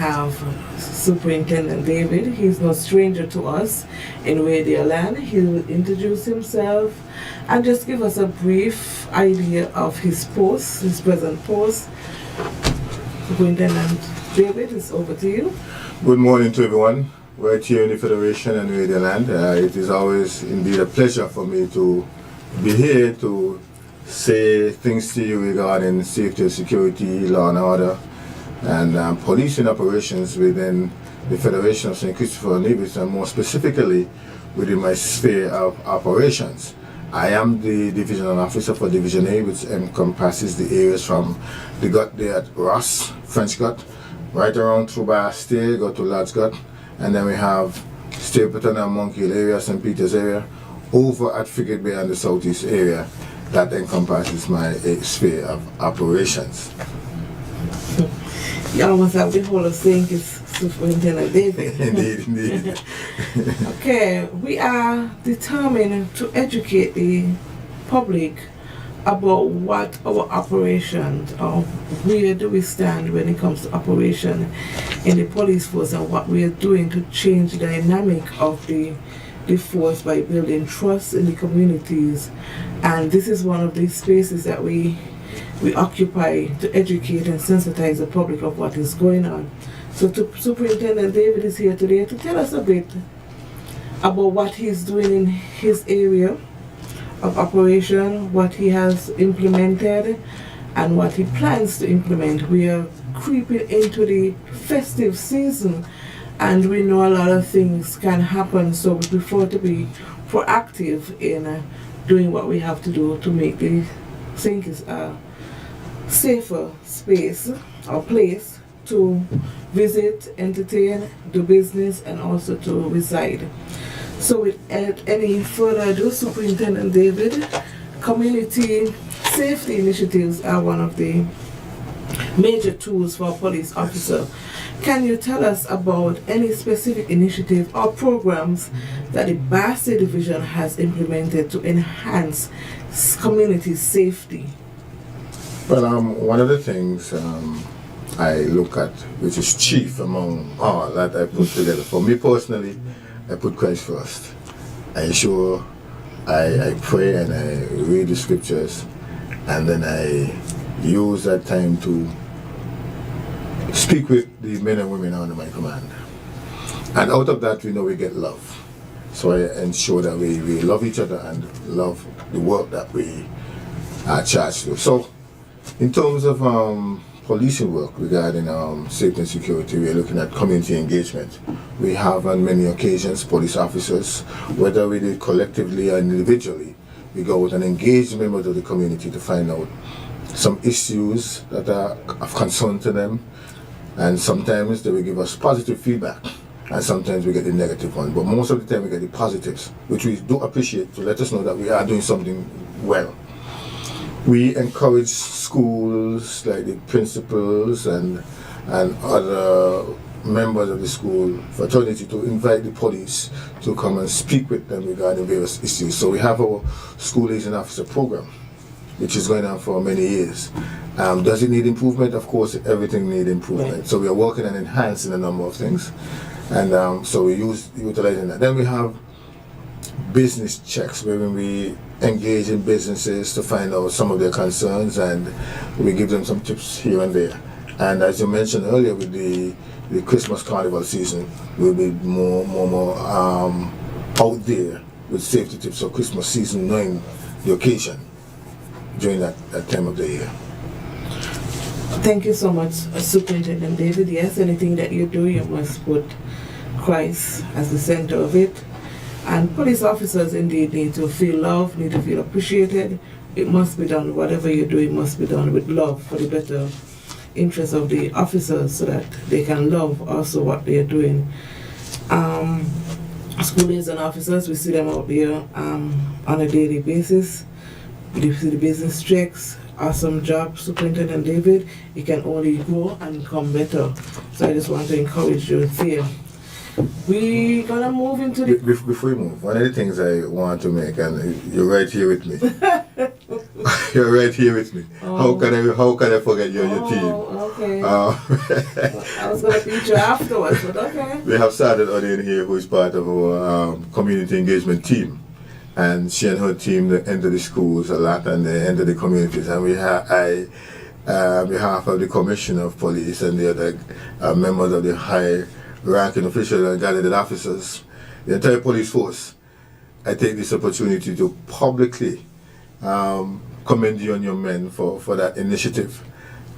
have Superintendent David. He's no stranger to us in Radio Land. He will introduce himself and just give us a brief idea of his post, his present post. Superintendent David, it's over to you. Good morning to everyone. Right here in the Federation and Radio Land. It is always indeed a pleasure for me to be here to say things to you regarding safety and security, law and order, and policing operations within the Federation of St. Christopher and Nevis, and more specifically within my sphere of operations. I am the Divisional Officer for Division A, which encompasses the areas from the gut there at Ross, French Gut, right around through Bastille, go to Lodge Gut, and then we have Stapleton and Monkey Hill area, St. Peter's area, over at Frigate Bay and the Southeast area. That encompasses my sphere of operations. You almost have the whole of St. Superintendent David. Indeed. Okay, we are determined to educate the public about what our operations, or where do we stand when it comes to operation in the police force, and what we are doing to change the dynamic of the force by building trust in the communities. And this is one of the spaces that we occupy to educate and sensitize the public of what is going on. So Superintendent David is here today to tell us a bit about what he's doing in his area of operation, what he has implemented, and what he plans to implement. We are creeping into the festive season, and we know a lot of things can happen, so we prefer to be proactive in doing what we have to do to make the St. Kitts a safer space or place to visit, entertain, do business, and also to reside. So without any further ado, Superintendent David, community safety initiatives are one of the major tools for a police officer. Can you tell us about any specific initiative or programs that the Bastille Division has implemented to enhance community safety? Well, one of the things I look at, which is chief among all that I put together, for me personally, I put Christ first. I ensure I pray and I read the scriptures, and then I use that time to speak with the men and women under my command. And out of that, we know we get love. So I ensure that we love each other and love the work that we are charged with. So in terms of policing work regarding safety and security, we are looking at community engagement. We have on many occasions police officers, whether we do it collectively or individually, we go with an engaged member of the community to find out some issues that are of concern to them, and sometimes they will give us positive feedback, and sometimes we get the negative one, but most of the time we get the positives, which we do appreciate, to let us know that we are doing something well. We encourage schools, like the principals and other members of the school fraternity, to invite the police to come and speak with them regarding various issues. So we have our school liaison officer program, which is going on for many years. Does it need improvement? Of course, everything needs improvement. Right. So we are working on enhancing a number of things, and so we utilizing that. Then we have business checks, where we engage in businesses to find out some of their concerns, and we give them some tips here and there. And as you mentioned earlier, with the Christmas carnival season, we'll be more out there with safety tips for Christmas season, knowing the occasion during that time of the year. Thank you so much, Superintendent David. Yes, anything that you do, you must put Christ as the center of it. And police officers indeed need to feel loved, need to feel appreciated. It must be done, whatever you do, it must be done with love for the better interest of the officers, so that they can love also what they are doing. School liaison officers, we see them out there on a daily basis. We see the business checks. Awesome job, Superintendent David. You can only grow and become better. So I just want to encourage you there. We're gonna move into the... Before we move, one of the things I want to make, and you're right here with me. You're right here with me. Oh. How can I forget you and your team? Okay. I was going to beat you afterwards, but okay. We have started Odin here, who is part of our community engagement team. And she and her team, they enter the schools a lot and they enter the communities. And we have, on behalf of the Commissioner of Police and the other members of the high ranking officials and gazetted officers, the entire police force, I take this opportunity to publicly commend you and your men for that initiative,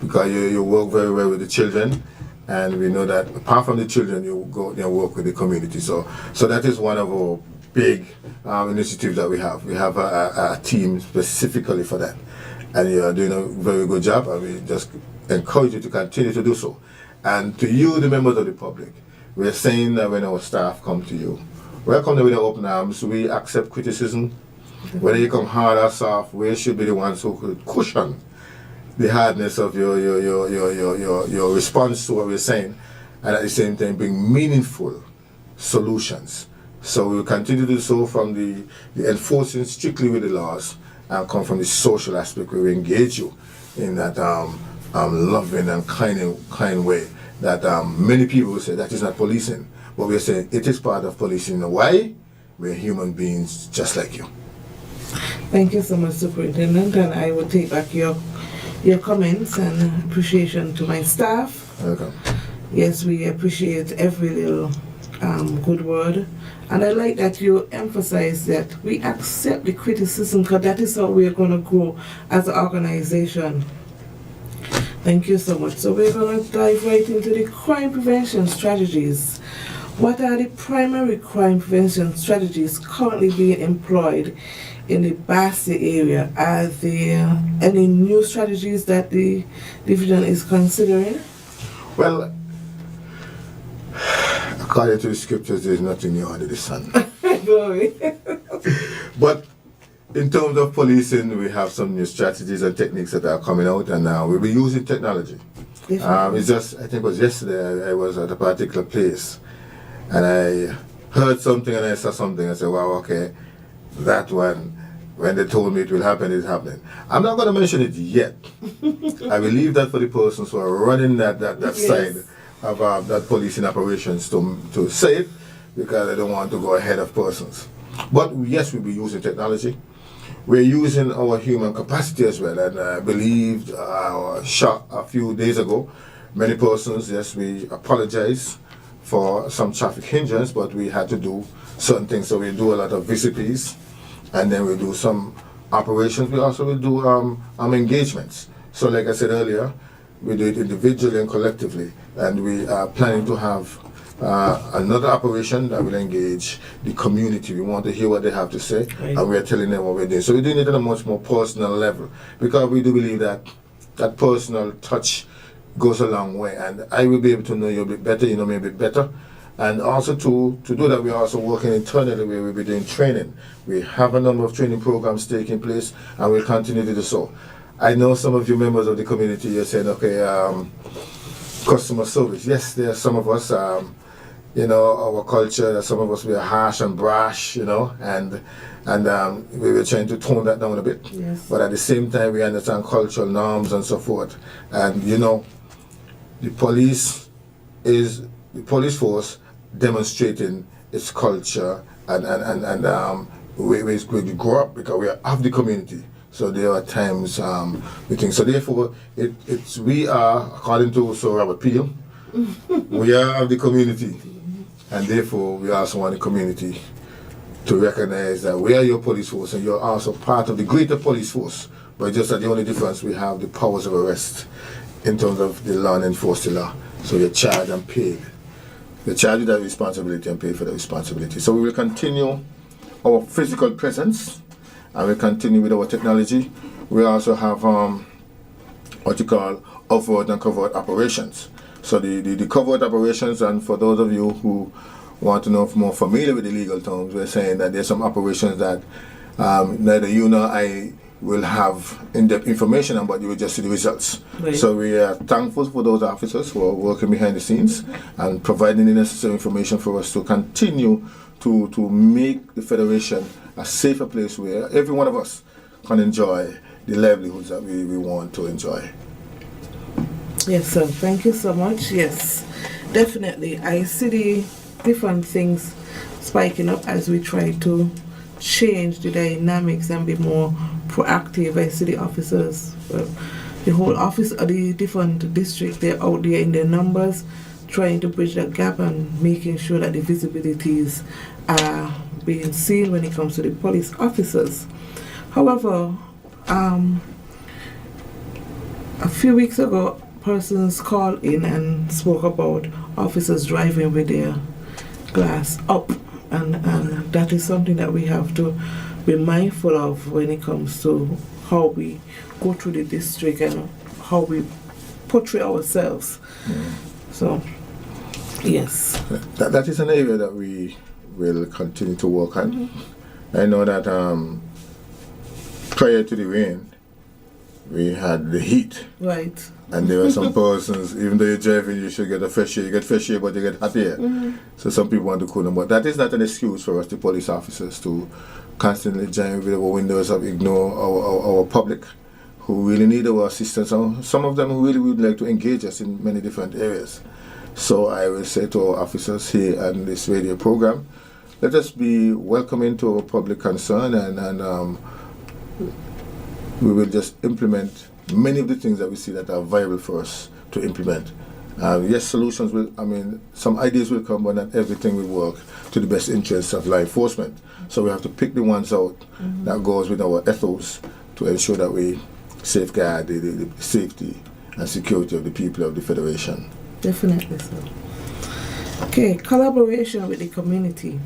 because you work very well with the children, and we know that apart from the children, you go and work with the community. So that is one of our big initiatives that we have. We have a team specifically for that, and you are doing a very good job, and we just encourage you to continue to do so. And to you, the members of the public, we are saying that when our staff come to you, welcome them with open arms. We accept criticism. Whether you come hard or soft, we should be the ones who could cushion the hardness of your response to what we're saying, and at the same time bring meaningful solutions. So we will continue to do so from the enforcing strictly with the laws, and come from the social aspect where we engage you in that loving and kind way that many people will say that is not policing, but we're saying it is part of policing in a way. We're human beings just like you. Thank you so much, Superintendent, and I will take back your comments and appreciation to my staff. Welcome. Yes, we appreciate every little good word, and I like that you emphasize that we accept the criticism, because that is how we are going to grow as an organization. Thank you so much. So we're going to dive right into the crime prevention strategies. What are the primary crime prevention strategies currently being employed in the Basse area? Are there any new strategies that the division is considering? Well, according to the scriptures, there is nothing new under the sun. Glory. But in terms of policing, we have some new strategies and techniques that are coming out, and we'll be using technology. It's just, I think it was yesterday, I was at a particular place, and I heard something and I saw something. I said, wow, okay, that one, when they told me it will happen, it's happening. I'm not going to mention it yet. I will leave that for the persons who are running that Yes. side of that policing operations to say it, because I don't want to go ahead of persons. But yes, we'll be using technology. We're using our human capacity as well, and I believe shot a few days ago, many persons, yes, we apologize for some traffic hindrance, but we had to do certain things. So we do a lot of VCPs, and then we do some operations. We also will do engagements. So like I said earlier, we do it individually and collectively, and we are planning to have another operation that will engage the community. We want to hear what they have to say, right, and we're telling them what we're doing. So we're doing it at a much more personal level, because we do believe that that personal touch goes a long way, and I will be able to know you a bit better, you know me a bit better. And also to do that, we're also working internally where we'll be doing training. We have a number of training programs taking place, and we'll continue to do so. I know some of you members of the community, you're saying, okay, customer service. Yes, there are some of us, you know, our culture, some of us, we are harsh and brash, you know, and we were trying to tone that down a bit. Yes. But at the same time, we understand cultural norms and so forth. And, you know, the police force demonstrating its culture and we grow up, because we are of the community. So there are times we think. So therefore, we are, according to Sir Robert Peel, we are of the community, and therefore we also want the community to recognize that we are your police force, and you're also part of the greater police force. But just that the only difference, we have the powers of arrest in terms of the law and enforce the law. So you're charged and paid. You're charged with that responsibility and paid for the responsibility. So we will continue our physical presence, and we continue with our technology. We also have what you call overt and covert operations. So the covert operations, and for those of you who want to know more familiar with the legal terms, we're saying that there's some operations that neither you nor I will have in-depth information on, but you will just see the results. Right. So we are thankful for those officers who are working behind the scenes and providing the necessary information for us to continue to make the Federation a safer place where every one of us can enjoy the livelihoods that we want to enjoy. Yes, sir. Thank you so much. Yes, definitely. I see the different things spiking up as we try to change the dynamics and be more proactive. I see the officers, the whole office of the different districts, they're out there in their numbers, trying to bridge that gap and making sure that the visibilities are being seen when it comes to the police officers. However, a few weeks ago, persons called in and spoke about officers driving with their glass up, and that is something that we have to be mindful of when it comes to how we go through the district and how we portray ourselves. So, yes. That is an area that we will continue to work on. I know that prior to the rain, we had the heat. Right. And there were some persons, even though you're driving, you should get a fresh air. You get fresh air, but you get hot air. So some people want to cool them. But that is not an excuse for us, the police officers, to constantly drive with our windows up, ignore our public who really need our assistance. Some of them who really would like to engage us in many different areas. So I will say to our officers here on this radio program, let us be welcoming to our public concern, and we will just implement many of the things that we see that are viable for us to implement. Yes, solutions will, some ideas will come, but not everything will work to the best interests of law enforcement. So we have to pick the ones out that goes with our ethos to ensure that we safeguard the safety and security of the people of the Federation. Definitely so. Okay, collaboration with the community.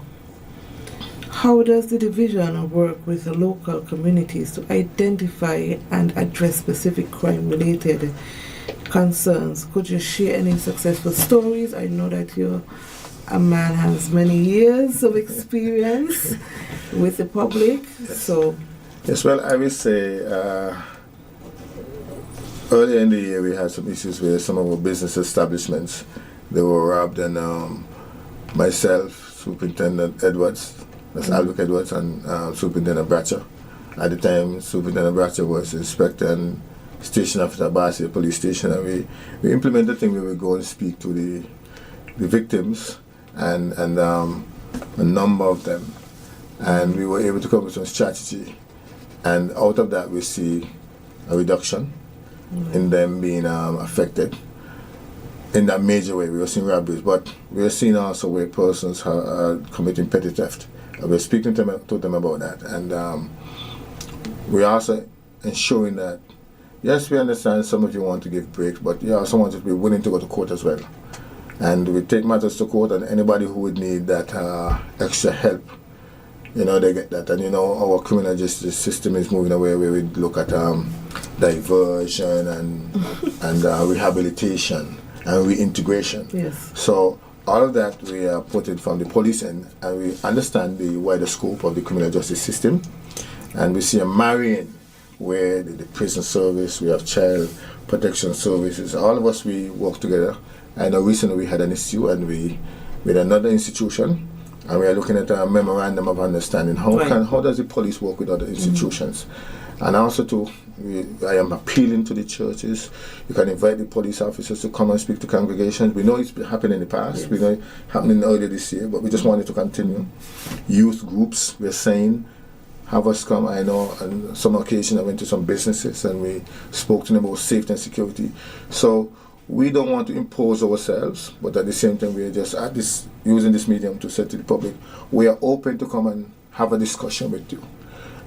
How does the division work with the local communities to identify and address specific crime-related concerns? Could you share any successful stories? I know that you're a man has many years of experience with the public. Yes. So, yes, well, I will say earlier in the year we had some issues where some of our business establishments, they were robbed, and myself, Superintendent Edwards, that's Alec Edwards, and Superintendent Bratcher. At the time, Superintendent Bratcher was inspector and station officer at Barcia Police Station, and we implemented a thing where we go and speak to the victims and a number of them, and we were able to come up with some strategy, and out of that we see a reduction in them being affected in that major way. We were seeing robberies, but we are seeing also where persons are committing petty theft. We're speaking to them about that, and we're also ensuring that, yes, we understand some of you want to give breaks, but you also want to be willing to go to court as well. And we take matters to court, and anybody who would need that extra help, they get that. And our criminal justice system is moving away where we look at diversion and rehabilitation and reintegration. yes. So all of that we are putting from the police end, and we understand the wider scope of the criminal justice system, and we see a marrying where the prison service, we have child protection services, all of us, we work together. I know recently we had an issue, and we with another institution, and we are looking at a memorandum of understanding. How does the police work with other institutions? And also I am appealing to the churches. You can invite the police officers to come and speak to congregations. We know it's happened in the past. Yes. We know it happening earlier this year, but we just want it to continue. Youth groups, we're saying, have us come. I know on some occasion I went to some businesses and we spoke to them about safety and security. So we don't want to impose ourselves, but at the same time we are just using this medium to say to the public, we are open to come and have a discussion with you.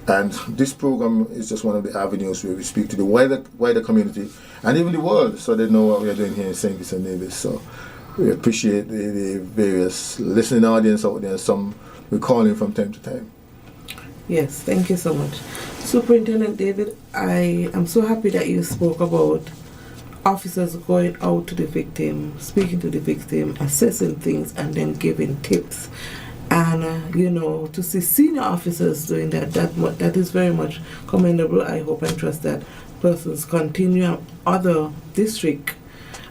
And this program is just one of the avenues where we speak to the wider community and even the world, so they know what we are doing here in St. Kitts and Nevis. So we appreciate the various listening audience out there. Some we call in from time to time. Yes, thank you so much. Superintendent David, I am so happy that you spoke about officers going out to the victim, speaking to the victim, assessing things, and then giving tips. And, to see senior officers doing that is very much commendable. I hope and trust that persons continue other district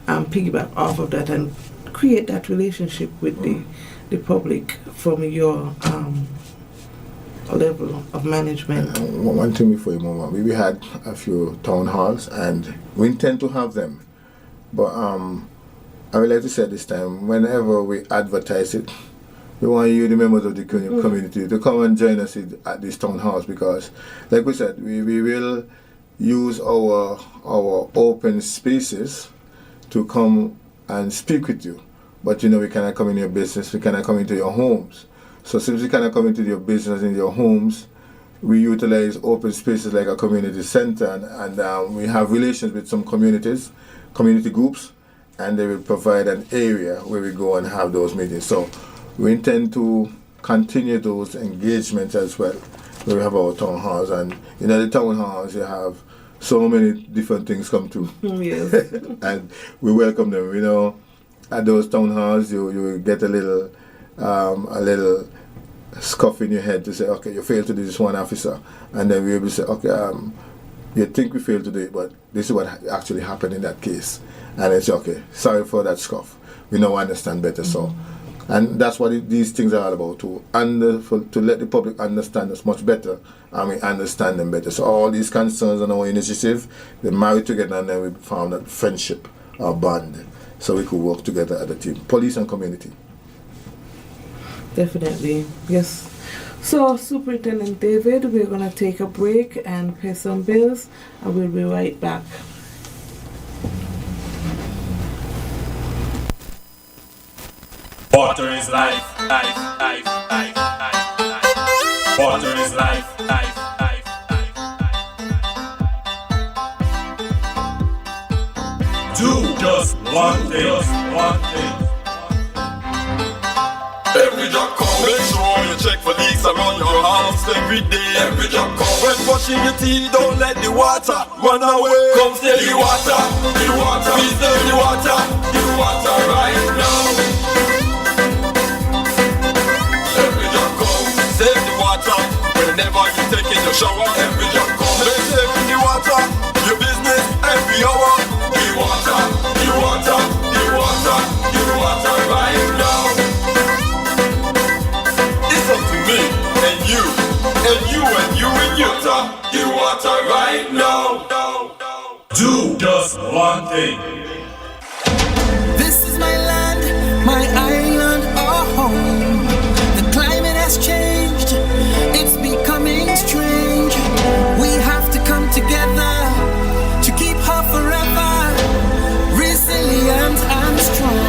piggyback off of that and create that relationship with the public from your level of management. One thing before you move on, we had a few town halls, and we intend to have them But I would like to say this time, whenever we advertise it, we want you, the members of the community, to come and join us at this town house, because, like we said, we will use our open spaces to come and speak with you. But we cannot come in your business, we cannot come into your homes. So since we cannot come into your business and your homes, we utilize open spaces like a community center, and we have relations with some community groups, and they will provide an area where we go and have those meetings. So we intend to continue those engagements as well, where we have our town halls. And in the town halls, you have so many different things come through. Yes. And we welcome them. At those town halls, you get a little scuff in your head to say, okay, you failed to do this one, officer. And then we will say, okay, you think we failed to do it, but this is what actually happened in that case. And it's okay, sorry for that scuff. We now understand better. So, and that's what these things are all about, to let the public understand us much better, and we understand them better. So all these concerns and our initiative, they married together, and then we found that friendship or bond, so we could work together as a team, police and community. Definitely, yes. So, Superintendent David, we're going to take a break and pay some bills, and we'll be right back. Water is life, life, life, life, life, life. Water is life, life, life, life, life. Do just one thing. Every job come, make sure you check for leaks around your house every day. Every job come. When brushing your teeth, don't let the water run away. Come steal the water, please steal the water right now. Every job come, save the water. Whenever you take in your shower, every job come, make saving the water. Your business every hour. The water right now. Me and you and you and you and you. The water right now. Do just one thing. This is my land, my island, our home. The climate has changed, it's becoming strange. We have to come together to keep her forever resilient and strong.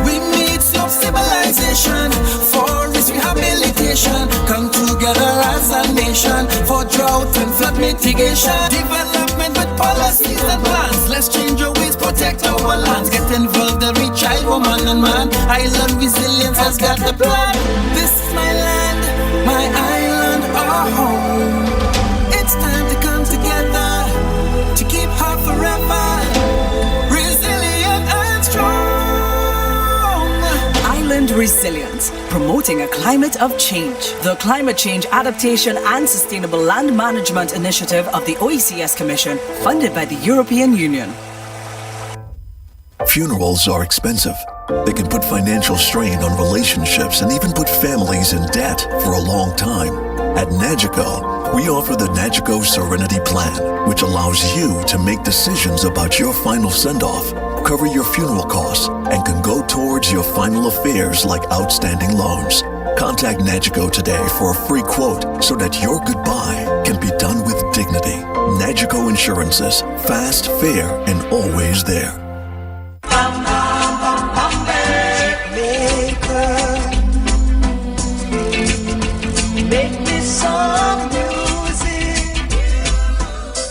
We need some civilization for its rehabilitation. Come together as a nation for drought and flood mitigation. Development with policies and plans. Let's change our ways, protect our lands. Get involved, every child, woman and man. Island resilience has got the plan. This is my land, my island, our home. It's time to come together to keep her forever resilient and strong. Island Resilience, promoting a climate of change. The Climate Change Adaptation and Sustainable Land Management Initiative of the OECS Commission, funded by the European Union. Funerals are expensive. They can put financial strain on relationships and even put families in debt for a long time. At Nagico, we offer the Nagico Serenity Plan, which allows you to make decisions about your final send-off, cover your funeral costs, and can go towards your final affairs like outstanding loans. Contact Nagico today for a free quote so that your goodbye can be done with dignity. Nagico Insurances, fast, fair, and always there.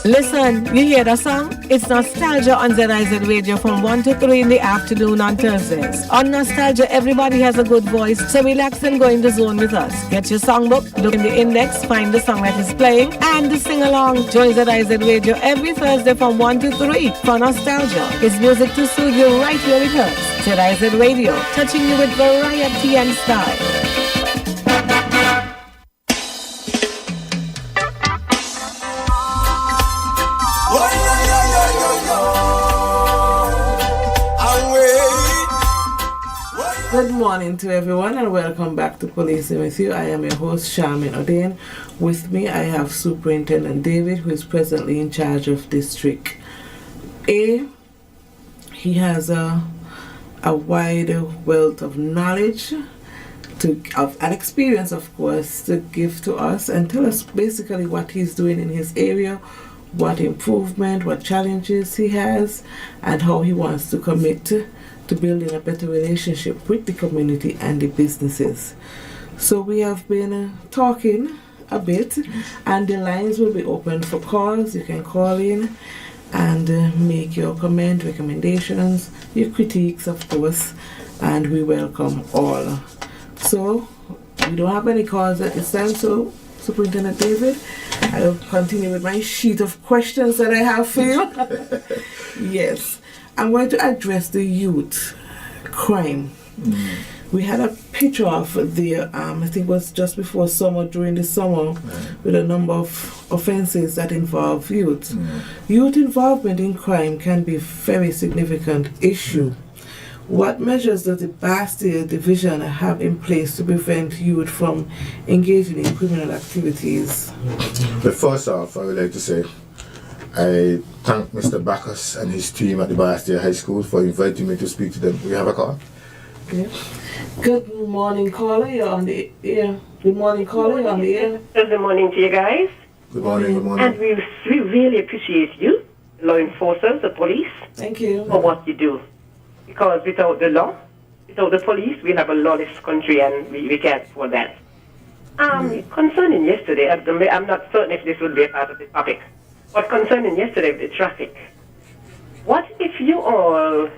Listen, you hear the song? It's Nostalgia on ZIZ Radio from 1 to 3 in the afternoon on Thursdays. On Nostalgia, everybody has a good voice, so relax and go in the zone with us. Get your songbook, look in the index, find the song that is playing, and sing along. Join ZIZ Radio every Thursday from 1 to 3 for Nostalgia. It's music to soothe you right here with us. ZIZ Radio, touching you with variety and style. Good morning to everyone and welcome back to Policing with You. I am your host, Charmaine O'Dane. With me, I have Superintendent David, who is presently in charge of District A, he has a wide wealth of knowledge and experience, of course, to give to us and tell us basically what he's doing in his area, what improvement, what challenges he has, and how he wants to commit to building a better relationship with the community and the businesses. So we have been talking a bit, and the lines will be open for calls. You can call in and make your comment, recommendations, your critiques, of course, and we welcome all. So we don't have any calls at this time, so Superintendent David, I'll continue with my sheet of questions that I have for you. Yes, I'm going to address the youth crime. We had a picture of the, I think it was just before summer, during the summer, with a number of offenses that involve youth. Youth involvement in crime can be a very significant issue. What measures does the Bastille Division have in place to prevent youth from engaging in criminal activities? But first off, I would like to say I thank Mr. Bacchus and his team at the Bastille High School for inviting me to speak to them. We have a call. Okay. Good morning, caller. You're on the air. Good morning, caller. You're on the air. Good morning to you guys. Good morning, good morning. And we really appreciate you, law enforcers, the police, Thank you. for what you do. Because without the law, without the police, we have a lawless country and we can't afford that. Concerning yesterday, I'm not certain if this would be a part of the topic, but concerning yesterday with the traffic, what if you all,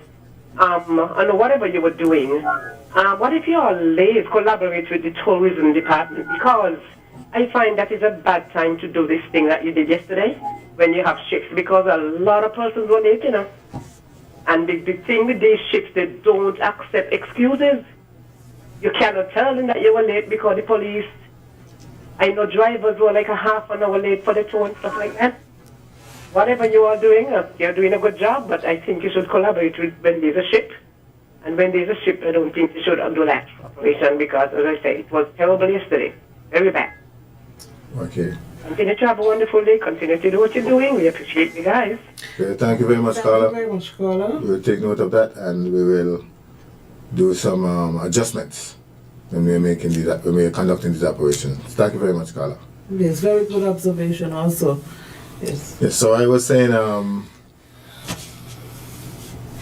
on whatever you were doing, what if you all collaborate with the tourism department? Because I find that is a bad time to do this thing that you did yesterday when you have ships, because a lot of persons were late, you know. And the thing with these ships, they don't accept excuses. You cannot tell them that you were late because the police, I know drivers were like a half an hour late for the tow and stuff like that. Whatever you are doing, you're doing a good job, but I think you should collaborate with when there's a ship. And when there's a ship, I don't think you should do that operation because, as I say, it was terrible yesterday. Very bad. Okay. Continue to have a wonderful day. Continue to do what you're doing. We appreciate you guys. Okay, thank you very much, Thank caller. you very much, caller. We will take note of that and we will do some adjustments when we are conducting these operations. Thank you very much, caller. Yes, very good observation also. Yes. Yes, so I was saying,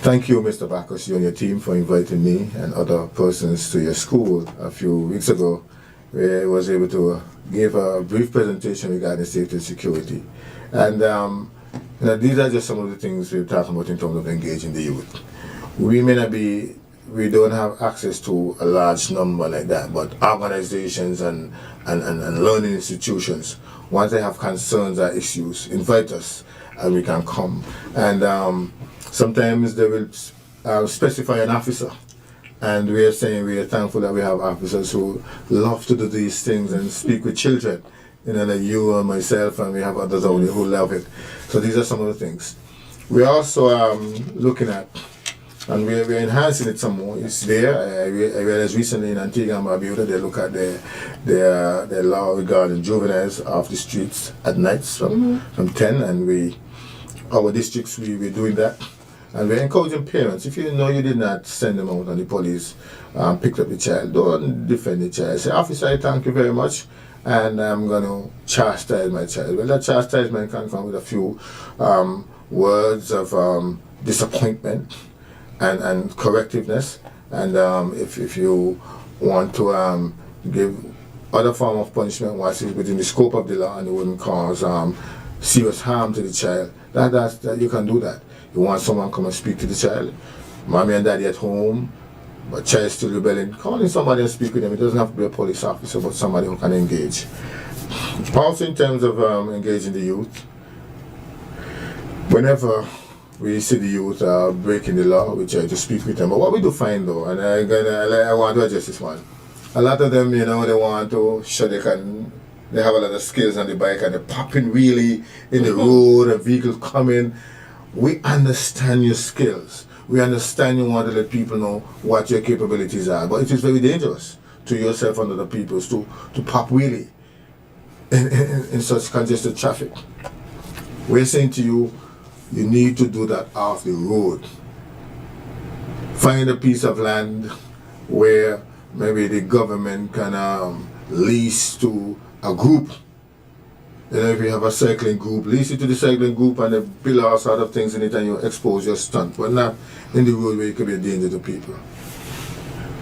thank you, Mr. Bacchus, you and your team, for inviting me and other persons to your school a few weeks ago, where I was able to give a brief presentation regarding safety and security. And these are just some of the things we're talking about in terms of engaging the youth. We don't have access to a large number like that, but organizations and learning institutions, once they have concerns or issues, invite us and we can come. And sometimes they will specify an officer. And we are saying we are thankful that we have officers who love to do these things and speak with children. You know, like you and myself, and we have others out there who love it. So these are some of the things. We're also looking at, and we're enhancing it some more. It's there. I realized recently in Antigua and Barbuda, they look at their law regarding juveniles off the streets at nights from 10, and our districts, we're doing that. And we're encouraging parents, if you know you did not send them out and the police picked up the child, don't defend the child. Say, officer, I thank you very much, and I'm going to chastise my child. Well, that chastisement can come with a few words of disappointment and correctiveness. And if you want to give other form of punishment once it's within the scope of the law and it wouldn't cause serious harm to the child, that you can do that. You want someone to come and speak to the child, mommy and daddy at home, but child still rebelling, calling somebody and speak with them. It doesn't have to be a police officer, but somebody who can engage. Also in terms of engaging the youth, whenever we see the youth breaking the law, we try to speak with them. But what we do find though, and I want to address this one, a lot of them, they want to show they have a lot of skills on the bike and they're popping really in the road, a vehicle coming. We understand your skills. We understand you want to let people know what your capabilities are, but it is very dangerous to yourself and other people to pop wheelie in such congested traffic. We're saying to you, you need to do that off the road. find a piece of land where maybe the government can lease to a group. You know, if you have a cycling group, lease it to the cycling group and they build all sort of things in it and you expose your stunt, but not in the road where you could be a danger to people.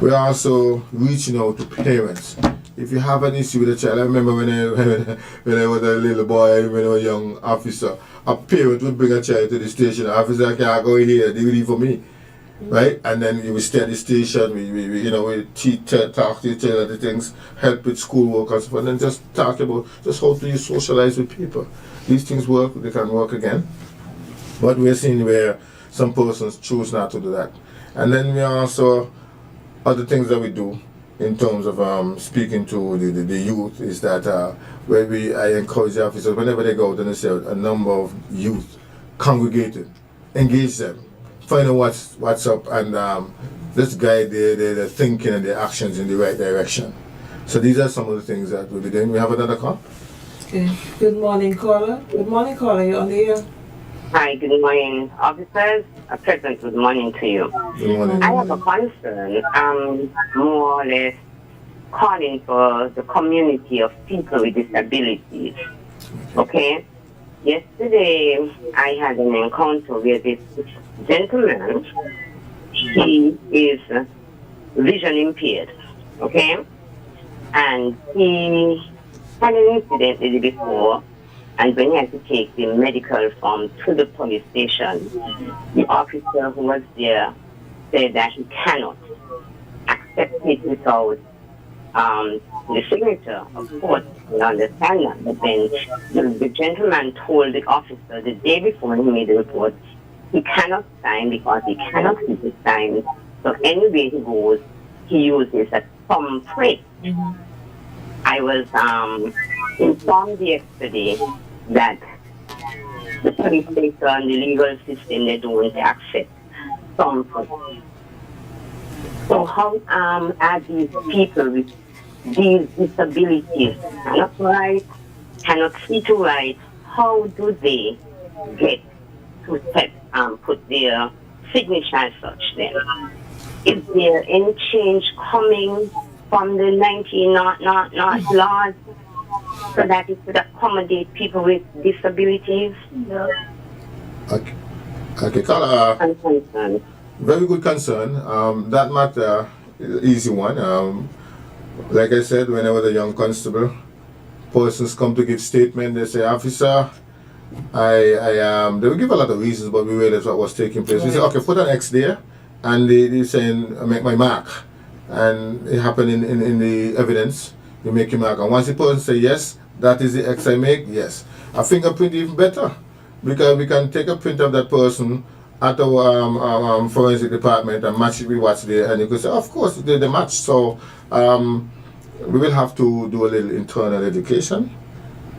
We're also reaching out to parents. If you have an issue with a child, I remember when I was a little boy, when I was a young officer, a parent would bring a child to the station. The officer can't go here, they leave for me. Right? And then you will stay at the station, we talk to each other, the things, help with schoolwork and stuff, and then just talk about just how do you socialize with people. These things work, they can work again. But we're seeing where some persons choose not to do that. And then we also, other things that we do in terms of speaking to the youth is that I encourage the officers, whenever they go out and they see a number of youth congregated, engage them. Find out what's up and let's guide their thinking and their actions in the right direction. So these are some of the things that we'll be doing. We have another call. Okay. Good morning, caller. Good morning, caller. You're on the air. Hi, good morning, officers. A pleasant good morning to you. Good morning. I have a concern, more or less calling for the community of people with disabilities. Okay? Yesterday, I had an encounter with this gentleman. He is vision impaired, okay? And he had an incident the day before, and when he had to take the medical form to the police station, the officer who was there said that he cannot accept it without the signature. Of course, we understand that, but then the gentleman told the officer the day before he made the report, he cannot sign because he cannot see the sign. So anywhere he goes, he uses a thumbprint. Mm-hmm. I was informed yesterday that the police station, the legal system, they don't accept thumbprints. So how are these people with these disabilities cannot write, cannot see to write, how do they get to put their signature as such then? Is there any change coming from the 1900 laws so that it would accommodate people with disabilities? Okay, caller. Very good concern. That matter is an easy one. Like I said, when I was a young constable, persons come to give statement, they say, officer, they will give a lot of reasons, but we realized what was taking place. We say, okay, put an X there, and they saying, make my mark. And it happened in the evidence, you make your mark. And once the person say, yes, that is the X I make, yes. A fingerprint even better, because we can take a print of that person at our forensic department and match it with what's there, and you can say, of course, they match. So we will have to do a little internal education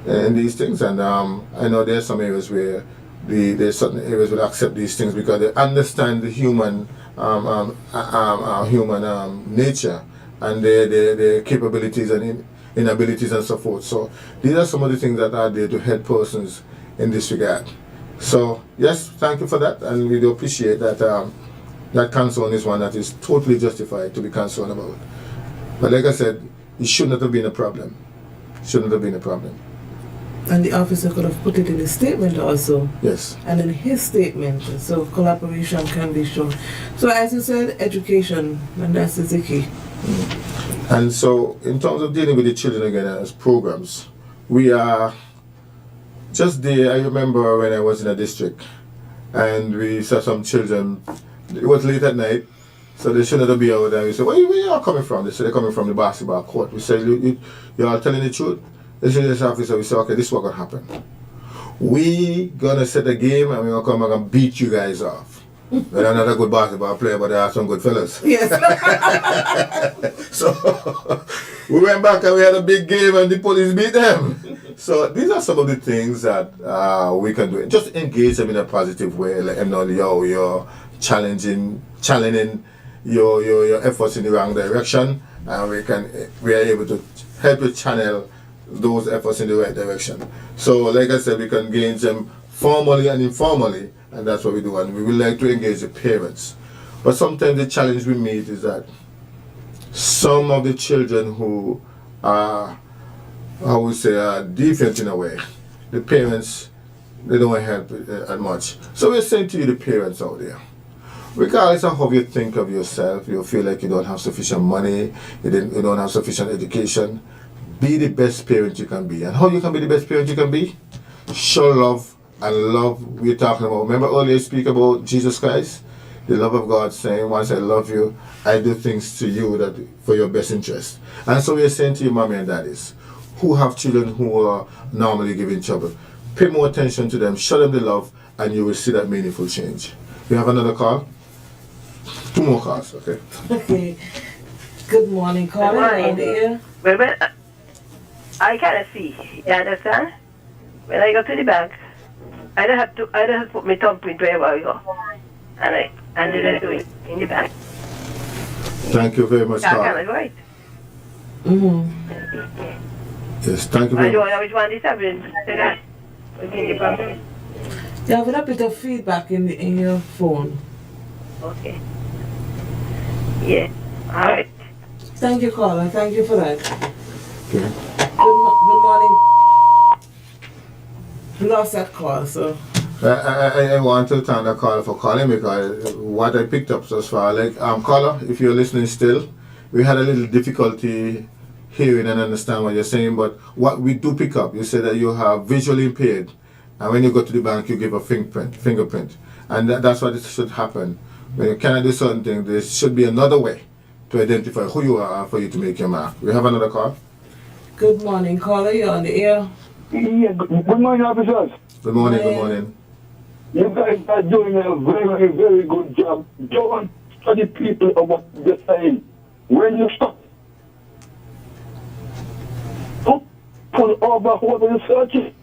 in these things, and I know there's some areas where there's certain areas will accept these things because they understand the human nature and their capabilities and inabilities and so forth. So these are some of the things that are there to help persons in this regard. So yes, thank you for that, and we do appreciate that. That concern is one that is totally justified to be concerned about. But like I said, it should not have been a problem. Shouldn't have been a problem. And the officer could have put it in his statement also. Yes. And in his statement, so collaboration can be shown. So as you said, education, and that's the key. And so in terms of dealing with the children again as programs, we are just there. I remember when I was in a district and we saw some children, it was late at night, so they shouldn't be out there. We said, where you all coming from? They said they're coming from the basketball court. We said, you all telling the truth? They said, yes, officer. We said, okay, this is what gonna happen. We gonna set a game and we're gonna come back and beat you guys off. But I'm not a good basketball player, but there are some good fellas. Yes. So we went back and we had a big game and the police beat them. So these are some of the things that we can do. Just engage them in a positive way. Let them know you're challenging your efforts in the wrong direction, and we are able to help you channel those efforts in the right direction. So like I said, we can engage them formally and informally, and that's what we do. And we would like to engage the parents. But sometimes the challenge we meet is that some of the children who are, I would say, are deficient in a way, the parents, they don't help as much. So we're saying to you, the parents out there, regardless of how you think of yourself, you feel like you don't have sufficient money, you don't have sufficient education, be the best parent you can be. And how you can be the best parent you can be? Show love, and love we're talking about. Remember earlier I speak about Jesus Christ? The love of God saying, once I love you, I do things to you that for your best interest. And so we're saying to you, mommy and daddies, who have children who are normally giving trouble, pay more attention to them, show them the love, and you will see that meaningful change. We have another call? 2 more calls, okay? Okay. Good morning, caller. Good morning. On the air. Well, I cannot see. You understand? When I go to the bank, I don't have to put my thumbprint wherever I go. And then I do it in the bank. Thank you very much, I Carl. cannot write. Yes, thank you I very don't much. know which one is happening. You have a bit of feedback in your phone. Okay. Yeah. All right. Thank you, caller. Thank you for that. Okay. Good morning. We lost that call, so. I want to thank the caller for calling because what I picked up so far, like, caller, if you're listening still, we had a little difficulty hearing and understand what you're saying, but what we do pick up, you say that you have visually impaired, and when you go to the bank, you give a fingerprint, and that's what it should happen. When you cannot do certain things, there should be another way to identify who you are for you to make your mark. We have another call. Good morning, caller. You're on the air. Yeah, good morning, officers. Good morning, good morning. You guys are doing a very, very good job. Don't study people of what they're saying. When you stop, pull over whoever you're searching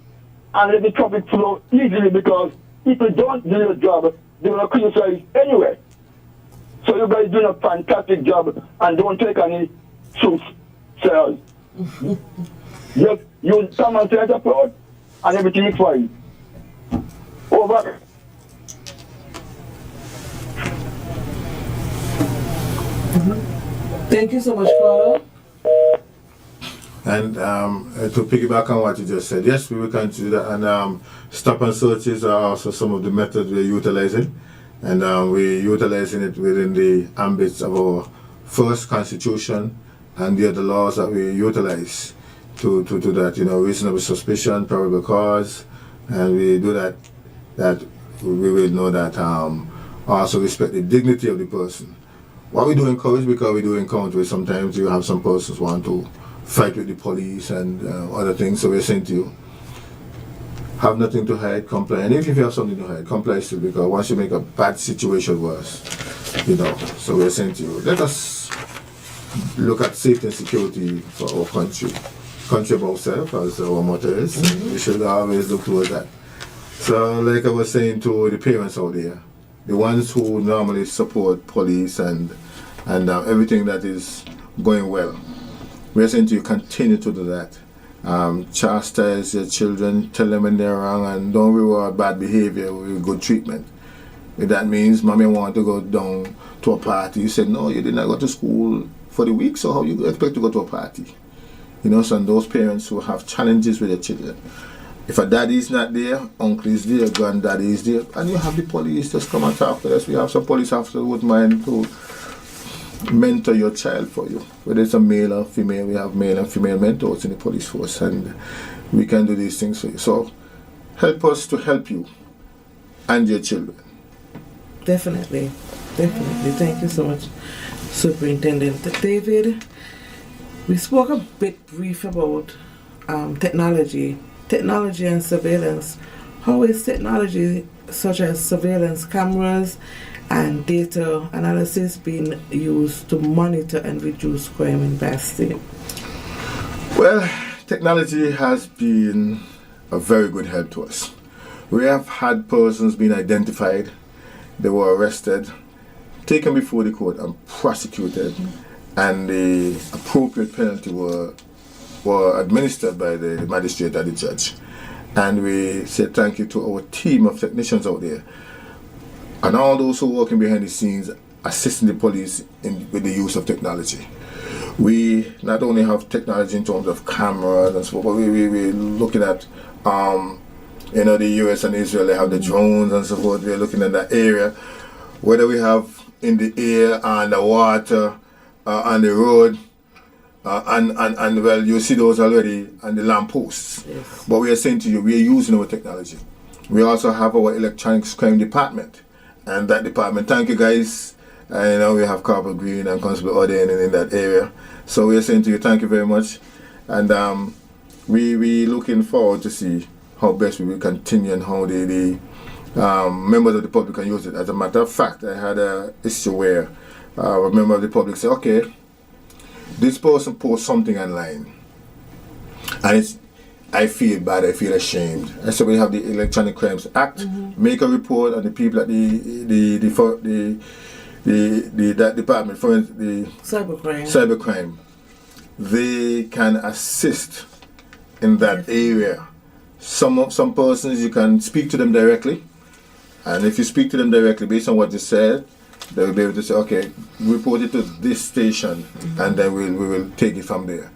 and let the traffic flow easily because people don't do their job. They will criticize anyway. So you guys doing a fantastic job and don't take any truth sales. Just use common sense approach and everything is fine. Over. Thank you so much, caller. And to piggyback on what you just said, yes, we will continue that. And stop and searches are also some of the methods we're utilizing. And we're utilizing it within the ambits of our first constitution and the other laws that we utilize to do that. You know, reasonable suspicion, probable cause, and we do that we will know that also respect the dignity of the person. What we do encourage, because we do encounter sometimes you have some persons want to fight with the police and other things, so we're saying to you, have nothing to hide, comply. And even if you have something to hide, comply still, because once you make a bad situation worse, you know. So we're saying to you, let us look at safety and security for our country of ourselves, as our motto is. We should always look towards that. So like I was saying to the parents out there, the ones who normally support police and everything that is going well, we're saying to you, continue to do that. Chastise your children, tell them when they're wrong, and don't reward bad behavior with good treatment. If that means mommy want to go down to a party, you said no, you did not go to school for the week, so how you expect to go to a party? You know, so and those parents who have challenges with their children. If a daddy is not there, uncle is there, granddaddy is there, and you have the police just come and talk to us. We have some police officers who would mind to mentor your child for you. Whether it's a male or female, we have male and female mentors in the police force, and we can do these things for you. So help us to help you and your children. Definitely. Thank you so much, Superintendent David. We spoke a bit brief about technology and surveillance. How is technology such as surveillance cameras and data analysis being used to monitor and reduce crime in Bass State? Well, technology has been a very good help to us. We have had persons being identified, they were arrested, taken before the court and prosecuted, and the appropriate penalty were administered by the magistrate and the judge. And we say thank you to our team of technicians out there and all those who are working behind the scenes assisting the police with the use of technology. We not only have technology in terms of cameras and so forth, but we're looking at, the US and Israel, they have the drones and so forth. We're looking at that area, whether we have in the air, on the water, on the road, and well, you see those already on the lampposts. Yes. But we are saying to you, we are using our technology. We also have our electronics crime department, and that department, thank you guys. And we have Corporal Green and Constable Oden in that area. So we are saying to you, thank you very much. And we looking forward to see how best we will continue and how the members of the public can use it. As a matter of fact, I had an issue where a member of the public said, okay, this person posts something online, and I feel bad, I feel ashamed. I said, we have the Electronic Crimes Act, make a report, and the people at that department, for instance, the cybercrime, they can assist in that area. Some persons, you can speak to them directly, and if you speak to them directly based on what you said, they will be able to say, okay, report it to this station, and then we will take it from there.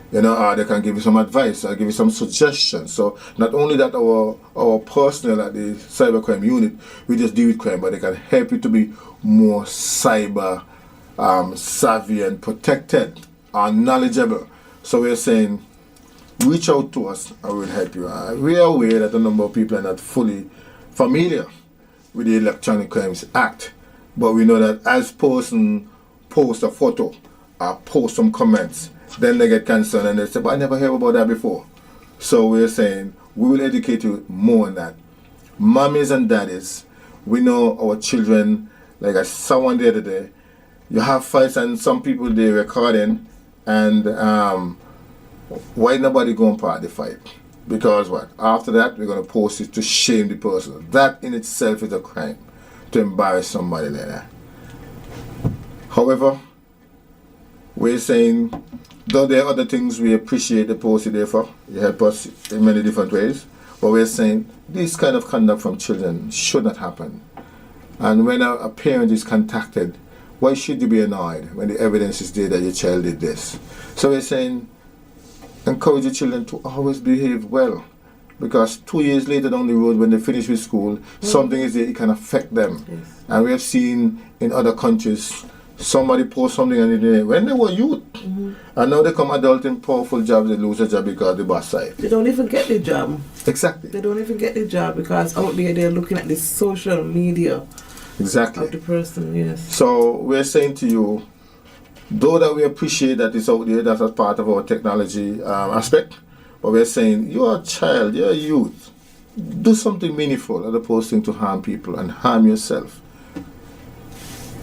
They can give you some advice or give you some suggestions. So not only that our personnel at the cybercrime unit, we just deal with crime, but they can help you to be more cyber savvy and protected and knowledgeable. So we're saying, reach out to us and we'll help you. We are aware that a number of people are not fully familiar with the Electronic Crimes Act, but we know that as person post a photo or post some comments, then they get concerned and they say, but I never heard about that before. So we're saying, we will educate you more on that. Mommies and daddies, we know our children, like I saw one the other day, you have fights and some people they're recording, and why nobody go and part the fight? Because what? After that, we're going to post it to shame the person. That in itself is a crime, to embarrass somebody like that. However, we're saying, though there are other things we appreciate the post there for, you help us in many different ways, but we're saying this kind of conduct from children should not happen. And when a parent is contacted, why should you be annoyed when the evidence is there that your child did this? So we're saying, encourage your children to always behave well, because 2 years later down the road when they finish with school, something is there, it can affect them. Yes. And we have seen in other countries, somebody post something on the internet when they were youth, and now they come adult in powerful jobs, they lose a job because the boss side. They don't even get the job. Exactly. They don't even get the job because out there they're looking at the social media. Exactly. Of the person, yes. So we're saying to you, though that we appreciate that it's out there, that's a part of our technology aspect, but we're saying, you're a child, you're a youth. Do something meaningful as opposed to harm people and harm yourself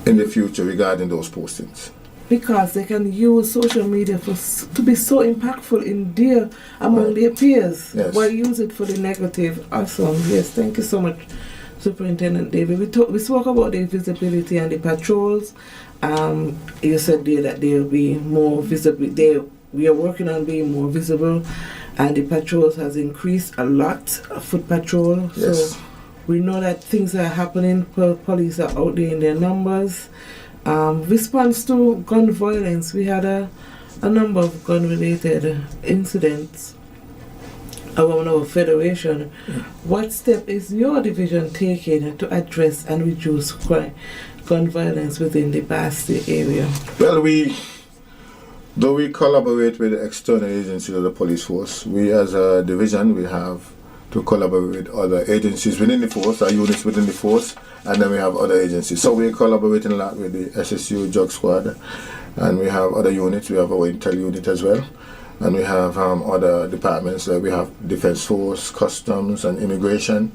in the future regarding those postings. Because they can use social media to be so impactful among their peers. Yes. Why use it for the negative? Awesome. Yes, thank you so much, Superintendent David. We spoke about the visibility and the patrols. You said there that they'll be more visible. We are working on being more visible, and the patrols has increased a lot. Foot patrol. Yes. So we know that things are happening. Police are out there in their numbers. Response to gun violence, we had a number of gun-related incidents around our federation. What step is your division taking to address and reduce gun violence within the Basti area? Well, though we collaborate with the external agencies of the police force, we as a division, we have to collaborate with other agencies within the force, our units within the force, and then we have other agencies. So we're collaborating a lot with the SSU Drug Squad, and we have other units. We have our Intel unit as well, and we have other departments like we have Defense Force, Customs, and Immigration.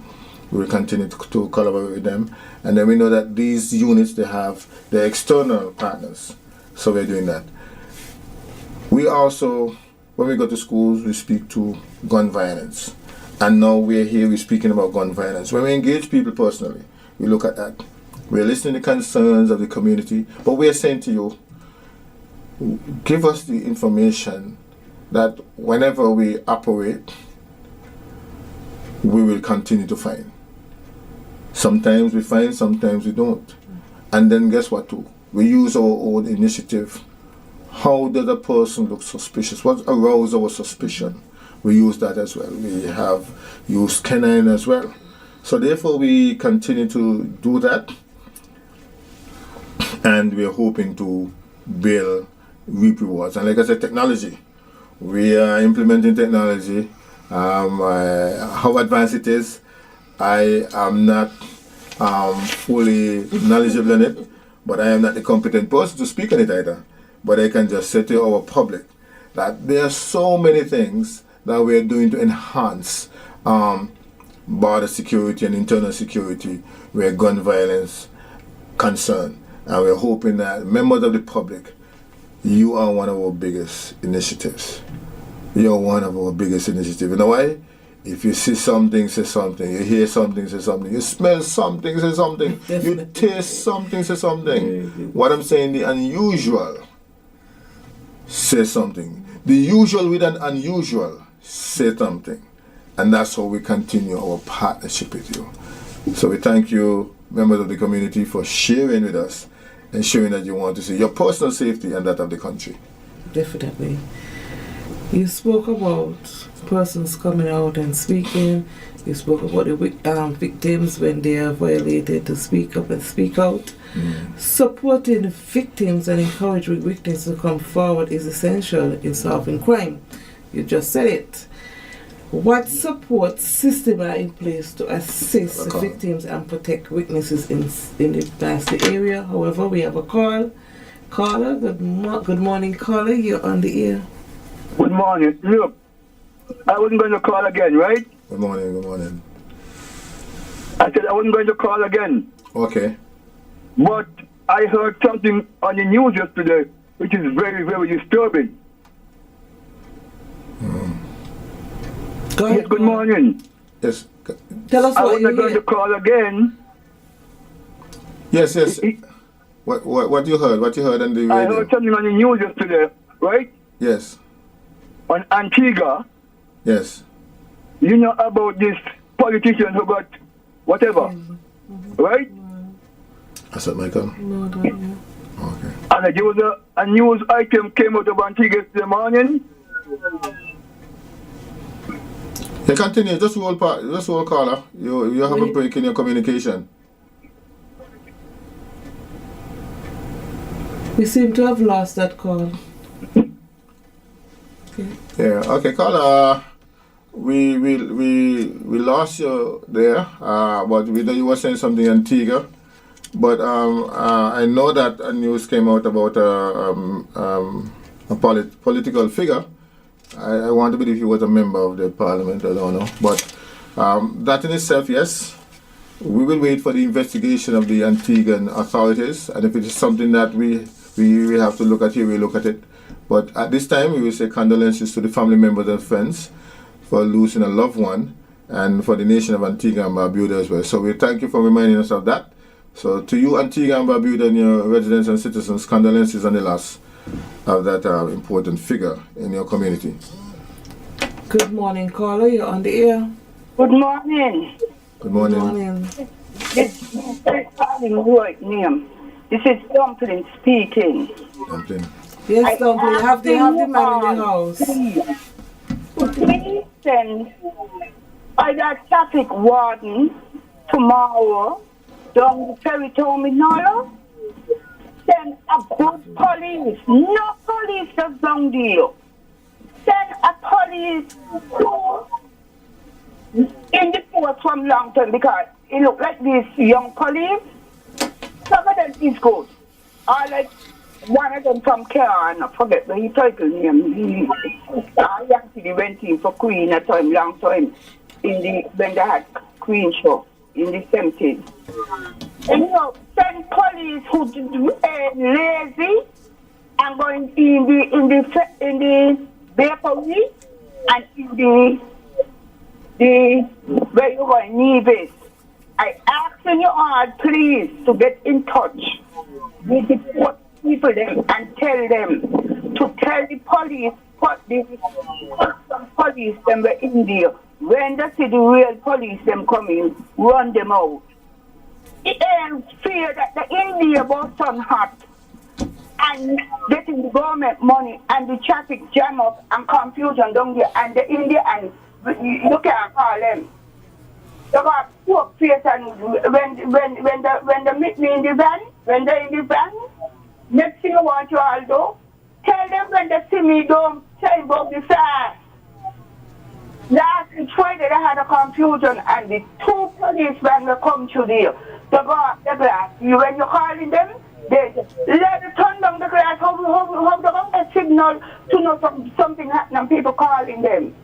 We will continue to collaborate with them, and then we know that these units, they have their external partners, so we're doing that. We also, when we go to schools, we speak to gun violence. And now we're here, we're speaking about gun violence. When we engage people personally, we look at that. We're listening to concerns of the community, but we're saying to you, give us the information that whenever we operate, we will continue to find. Sometimes we find, sometimes we don't. And then guess what too? We use our own initiative. How does a person look suspicious? What arouses our suspicion? We use that as well. We have used canine as well. So therefore we continue to do that. And we're hoping to build reap rewards. And like I said, technology. We are implementing technology. How advanced it is, I am not fully knowledgeable in it, but I am not the competent person to speak on it either. But I can just say to our public that there are so many things that we are doing to enhance border security and internal security where gun violence concerned. And we're hoping that members of the public, you are one of our biggest initiatives. You're one of our biggest initiatives. You know why? If you see something, say something. You hear something, say something. You smell something, say something. Definitely. You taste something, say something. What I'm saying, the unusual, say something. The usual with an unusual, say something. And that's how we continue our partnership with you. So we thank you, members of the community, for sharing with us and showing that you want to see your personal safety and that of the country. Definitely. You spoke about persons coming out and speaking. You spoke about the victims when they are violated to speak up and speak out. Supporting victims and encouraging victims to come forward is essential in solving crime. You just said it. What support systems are in place to assist victims and protect witnesses in the Basti area? However, we have a call. Caller, good morning, caller. You're on the air. Good morning. Look, I wasn't going to call again, right? Good morning, good morning. I said I wasn't going to call again. Okay. But I heard something on the news yesterday which is very, very disturbing. Yes, good morning. Yes. Tell us I what wasn't going to call again. Yes, yes. What you heard? What you heard on the radio? I heard something on the news yesterday, right? Yes. On Antigua. Yes. You know about this politician who got whatever, right? That's what, Michael? No, don't know. Okay. And there was a news item came out of Antigua this morning. Yeah, continue. Just roll caller. You have a break in your communication. We seem to have lost that call. Yeah. Okay, caller. We lost you there. But we know you were saying something Antigua. But I know that a news came out about a political figure. I want to believe he was a member of the parliament, I don't know. But that in itself, yes, we will wait for the investigation of the Antiguan authorities. And if it is something that we have to look at here, we look at it. But at this time, we will say condolences to the family members and friends for losing a loved one and for the nation of Antigua and Barbuda as well. So we thank you for reminding us of that. So to you, Antigua and Barbuda and your residents and citizens, condolences on the loss of that important figure in your community. Good morning, caller. You're on the air. Good morning. Good morning. Good morning. This is calling right name. This is Dumpling speaking. Dumpling. Yes, Dumpling. They have the man in the house. Please send either traffic warden tomorrow down the ferry terminal. Send a good police. No police just down there. Send a police in the port from long term because it look like this young police. Some of them is good. I like one of them from Cairn, I forget the title name. I actually went in for Queen a time, long time, when they had Queen show in the 70s. And you know, send police who lazy and going in the bakery and in the where you going, Nevis. I ask you all, please, to get in touch with the people them and tell them to tell the police, some police them were in there. When they see the real police them coming, run them out. fear that the India was on hot and getting the government money and the traffic jam up and confusion down there and the India and you can't call them. They got poor face and when they meet me in the van, when they're in the van, next thing I want you all do, tell them when they see me don't tell about the fast. Last Friday they had a confusion and the 2 policemen will come to there. They go up the glass. When you're calling them, they let them turn down the glass. How they going to signal to know something happening? People calling them.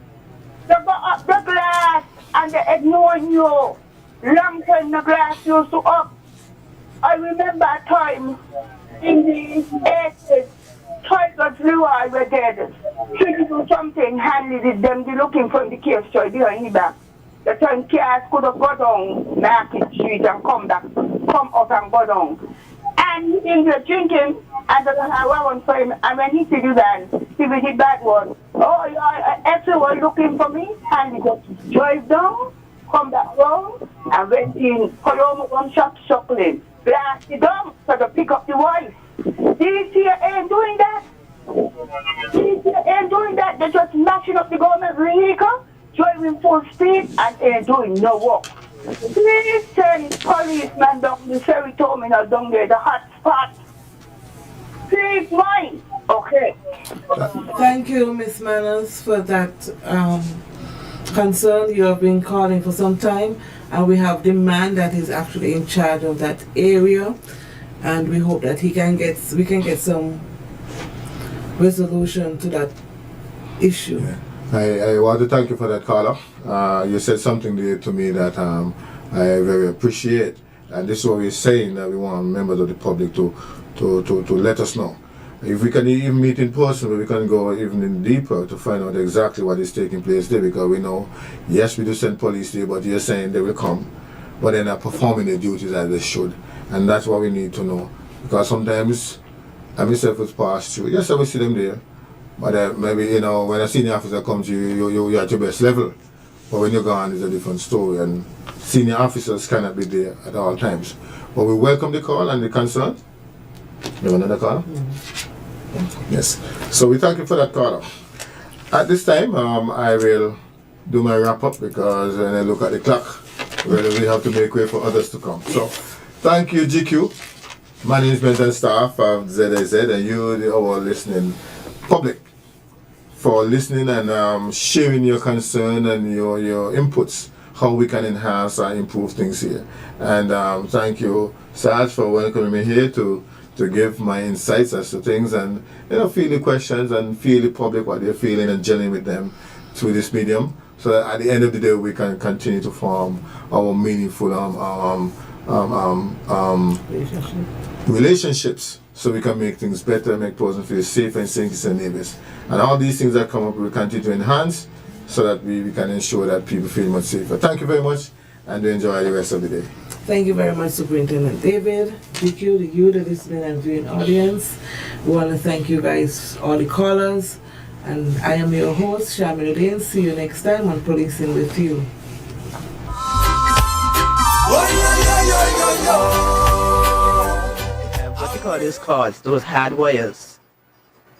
They go up the glass and they ignore you. Long time the glass used to up. I remember a time in the 80s. Tigers Leroy were dead. Should you do something, handled it, them they looking for the case story behind the back. The time cars could have gone down Market Street and come back, come up and go down. And he was drinking and the one for him, and when he see the van, he was the bad one. Oh, yeah, everyone looking for me, and he just drive down, come back home, and went in Colombo one shop suckling. Blast it down so they pick up the wife. These here ain't doing that. These here ain't doing that. They're just mashing up the government vehicle, driving full speed, and ain't doing no work. Please send policemen down the ferry terminal down there, the hot spot. Please mind. Okay. Thank you, Miss Manners, for that concern. You have been calling for some time, and we have the man that is actually in charge of that area. And we hope that we can get some resolution to that issue. Yeah. I want to thank you for that caller. You said something there to me that I very appreciate. And this is what we're saying, that we want members of the public to let us know. If we can even meet in person, we can go even in deeper to find out exactly what is taking place there, because we know, yes, we do send police there, but you're saying they will come, but they're not performing their duties as they should. And that's what we need to know, because sometimes I myself was passed through. Yes, I will see them there, but maybe when a senior officer comes to you, you're at your best level. But when you're gone, it's a different story, and senior officers cannot be there at all times. But we welcome the call and the concern. You have another caller? Yes. So we thank you for that caller. At this time, I will do my wrap up, because when I look at the clock, we have to make way for others to come. So. Thank you, GQ, management and staff of ZAZ, and you, our listening public, for listening and sharing your concern and your inputs, how we can enhance and improve things here. And thank you, Sarge, for welcoming me here to give my insights as to things, and feel the questions and feel the public what they're feeling and gelling with them through this medium, so that at the end of the day we can continue to form our meaningful relationships, so we can make things better, make person feel safe and safe and neighbors. And all these things that come up, we continue to enhance, so that we can ensure that people feel much safer. Thank you very much, and enjoy the rest of the day. Thank you very much, Superintendent David, GQ, the you, the listening and viewing audience. We want to thank you guys, all the callers, and I am your host, Shamiruddin. See you next time on Policing with You. What you call these cards? Those hard wires.